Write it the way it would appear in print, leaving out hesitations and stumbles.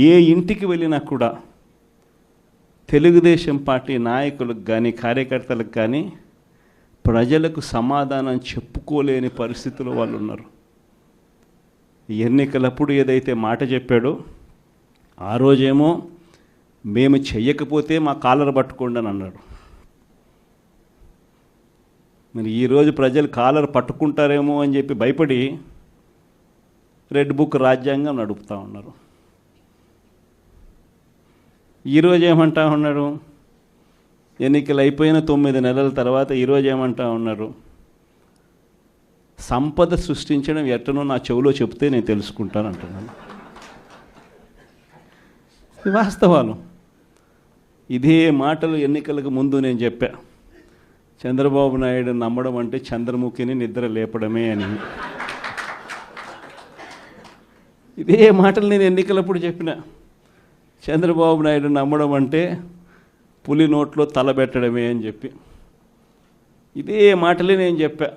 ఏ ఇంటికి వెళ్ళినా కూడా తెలుగుదేశం పార్టీ నాయకులకు కానీ కార్యకర్తలకు కానీ ప్రజలకు సమాధానం చెప్పుకోలేని పరిస్థితుల్లో వాళ్ళు ఉన్నారు. ఎన్నికలప్పుడు ఏదైతే మాట చెప్పాడో ఆ రోజేమో మేము చెయ్యకపోతే మా కాలర్ పట్టుకోండి అని అన్నాడు. మరి ఈరోజు ప్రజలు కాలర్ పట్టుకుంటారేమో అని చెప్పి భయపడి రెడ్ బుక్ రాజ్యాంగం నడుపుతూ ఉన్నారు. ఈరోజు ఏమంటా ఉన్నారు, ఎన్నికలు అయిపోయిన 9 నెలల తర్వాత ఈరోజు ఏమంటా ఉన్నారు, సంపద సృష్టించడం ఎట్టనో నా చెవిలో చెప్తే నేను తెలుసుకుంటాను అంటున్నాను. ఇది వాస్తవాలు. ఇదే మాటలు ఎన్నికలకు ముందు నేను చెప్పా, చంద్రబాబు నాయుడు నమ్మడం అంటే చంద్రముఖిని నిద్ర లేపడమే అని. ఇదే మాటలు నేను ఎన్నికలప్పుడు చెప్పిన, చంద్రబాబు నాయుడు నమ్మడం అంటే పులి నోట్లో తలబెట్టడమే అని చెప్పి. ఇదే మాటలే నేను చెప్పా.